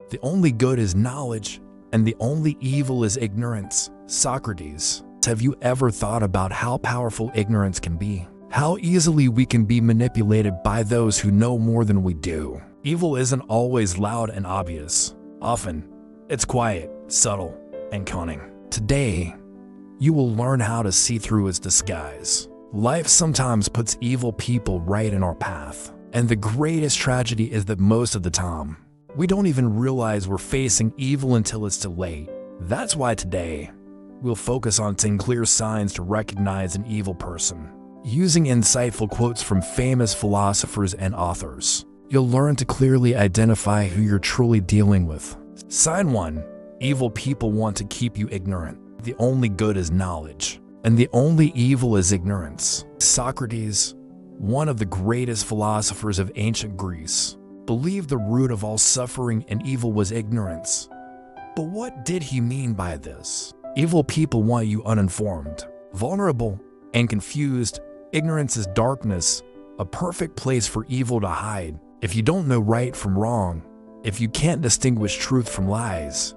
The only good is knowledge, and the only evil is ignorance. Socrates. Have you ever thought about how powerful ignorance can be? How easily we can be manipulated by those who know more than we do. Evil isn't always loud and obvious. Often, it's quiet, subtle, and cunning. Today, you will learn how to see through its disguise. Life sometimes puts evil people right in our path. And the greatest tragedy is that most of the time, we don't even realize we're facing evil until it's too late. That's why today, we'll focus on 10 clear signs to recognize an evil person. Using insightful quotes from famous philosophers and authors, you'll learn to clearly identify who you're truly dealing with. Sign 1. Evil people want to keep you ignorant. The only good is knowledge, and the only evil is ignorance. Socrates, one of the greatest philosophers of ancient Greece, believed the root of all suffering and evil was ignorance. But what did he mean by this? Evil people want you uninformed, vulnerable, and confused. Ignorance is darkness, a perfect place for evil to hide. If you don't know right from wrong, if you can't distinguish truth from lies,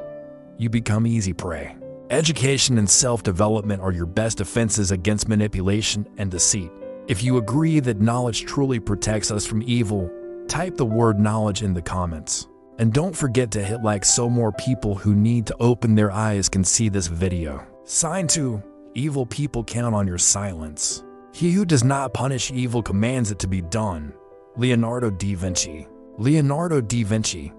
you become easy prey. Education and self-development are your best defenses against manipulation and deceit. If you agree that knowledge truly protects us from evil, type the word knowledge in the comments. And don't forget to hit like so more people who need to open their eyes can see this video. Sign 2. Evil people count on your silence. He who does not punish evil commands it to be done. Leonardo da Vinci. Leonardo da Vinci,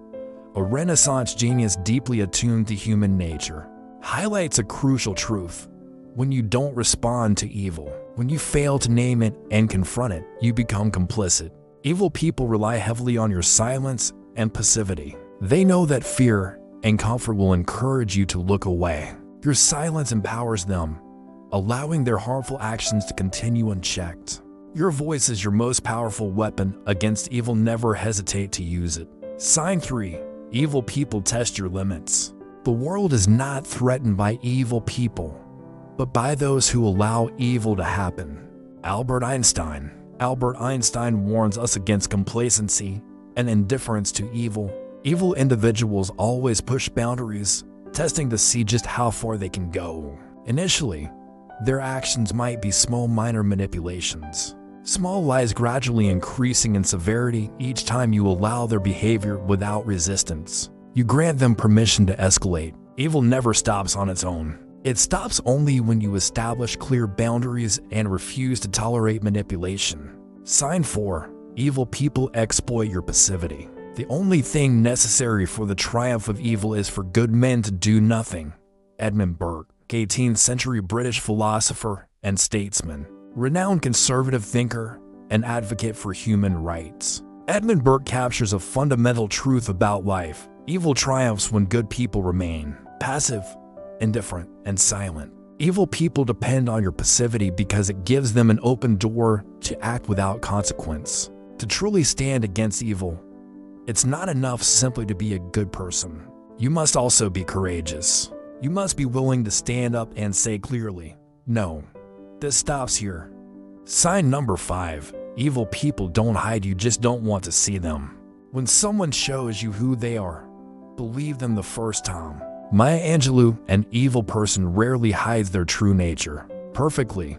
a Renaissance genius deeply attuned to human nature, highlights a crucial truth. When you don't respond to evil, when you fail to name it and confront it, you become complicit. Evil people rely heavily on your silence and passivity. They know that fear and comfort will encourage you to look away. Your silence empowers them, allowing their harmful actions to continue unchecked. Your voice is your most powerful weapon against evil. Never hesitate to use it. Sign 3. Evil people test your limits. The world is not threatened by evil people, but by those who allow evil to happen. Albert Einstein. Albert Einstein warns us against complacency and indifference to evil. Evil individuals always push boundaries, testing to see just how far they can go. Initially, their actions might be small, minor manipulations. Small lies gradually increasing in severity each time you allow their behavior without resistance. You grant them permission to escalate. Evil never stops on its own. It stops only when you establish clear boundaries and refuse to tolerate manipulation. Sign 4. Evil people exploit your passivity. The only thing necessary for the triumph of evil is for good men to do nothing. Edmund Burke, 18th century British philosopher and statesman, renowned conservative thinker and advocate for human rights. Edmund Burke captures a fundamental truth about life. Evil triumphs when good people remain passive, indifferent, and silent. Evil people depend on your passivity because it gives them an open door to act without consequence. To truly stand against evil, it's not enough simply to be a good person. You must also be courageous. You must be willing to stand up and say clearly, no, this stops here. Sign number 5. Evil people don't hide, you just don't want to see them. When someone shows you who they are, believe them the first time. Maya Angelou, an evil person rarely hides their true nature perfectly.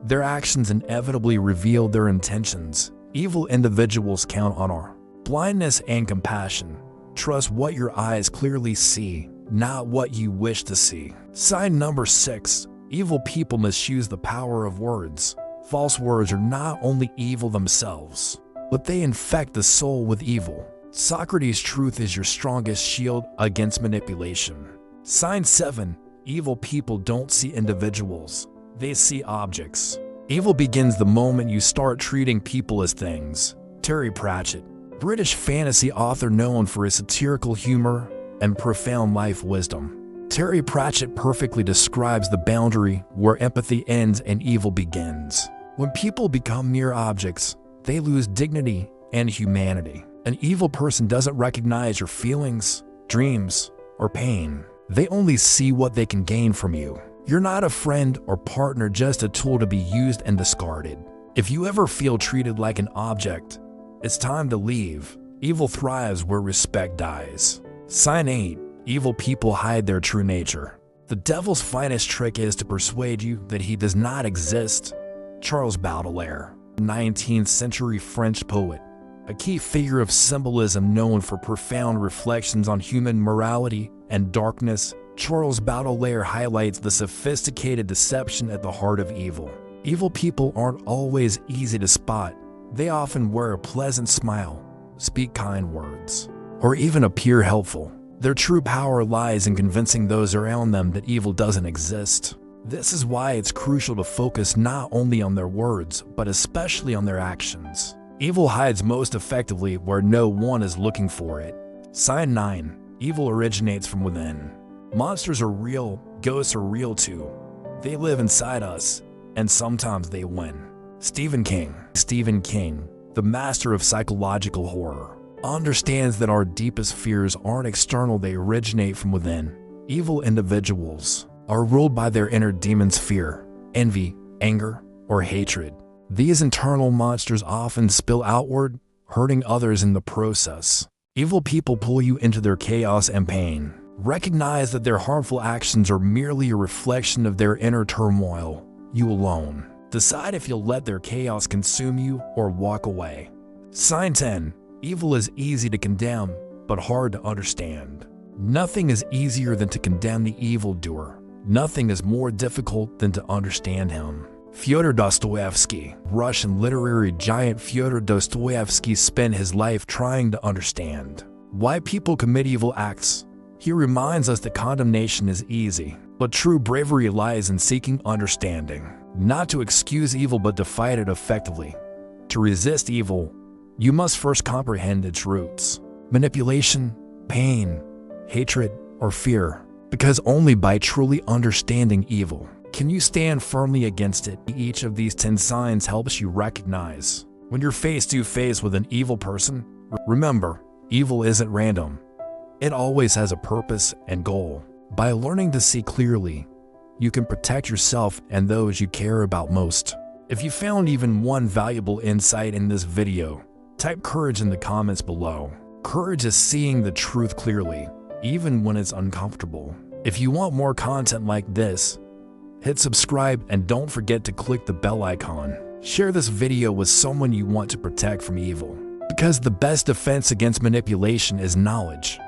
Their actions inevitably reveal their intentions. Evil individuals count on our blindness and compassion. Trust what your eyes clearly see, not what you wish to see. Sign number 6. Evil people misuse the power of words. False words are not only evil themselves, but they infect the soul with evil. Socrates' truth is your strongest shield against manipulation. Sign 7. Evil people don't see individuals, they see objects. Evil begins the moment you start treating people as things. Terry Pratchett, British fantasy author known for his satirical humor and profound life wisdom. Terry Pratchett perfectly describes the boundary where empathy ends and evil begins. When people become mere objects, they lose dignity and humanity. An evil person doesn't recognize your feelings, dreams, or pain. They only see what they can gain from you. You're not a friend or partner, just a tool to be used and discarded. If you ever feel treated like an object, it's time to leave. Evil thrives where respect dies. Sign 8. Evil people hide their true nature. The devil's finest trick is to persuade you that he does not exist. Charles Baudelaire, 19th century French poet, a key figure of symbolism known for profound reflections on human morality and darkness, Charles Baudelaire highlights the sophisticated deception at the heart of evil. Evil people aren't always easy to spot. They often wear a pleasant smile, speak kind words, or even appear helpful. Their true power lies in convincing those around them that evil doesn't exist. This is why it's crucial to focus not only on their words, but especially on their actions. Evil hides most effectively where no one is looking for it. Sign 9. Evil originates from within. Monsters are real, ghosts are real too. They live inside us, and sometimes they win. Stephen King, the master of psychological horror, understands that our deepest fears aren't external, they originate from within. Evil individuals are ruled by their inner demons: fear, envy, anger, or hatred. These internal monsters often spill outward, hurting others in the process. Evil people pull you into their chaos and pain. Recognize that their harmful actions are merely a reflection of their inner turmoil. You alone decide if you'll let their chaos consume you or walk away. Sign 10. Evil is easy to condemn, but hard to understand. Nothing is easier than to condemn the evildoer. Nothing is more difficult than to understand him. Fyodor Dostoevsky, Russian literary giant Fyodor Dostoevsky spent his life trying to understand why people commit evil acts. He reminds us that condemnation is easy, but true bravery lies in seeking understanding. Not to excuse evil, but to fight it effectively. To resist evil, you must first comprehend its roots: manipulation, pain, hatred, or fear. Because only by truly understanding evil can you stand firmly against it. Each of these 10 signs helps you recognize when you're face to face with an evil person. Remember, evil isn't random. It always has a purpose and goal. By learning to see clearly, you can protect yourself and those you care about most. If you found even one valuable insight in this video, type courage in the comments below. Courage is seeing the truth clearly, even when it's uncomfortable. If you want more content like this, hit subscribe and don't forget to click the bell icon. Share this video with someone you want to protect from evil, because the best defense against manipulation is knowledge.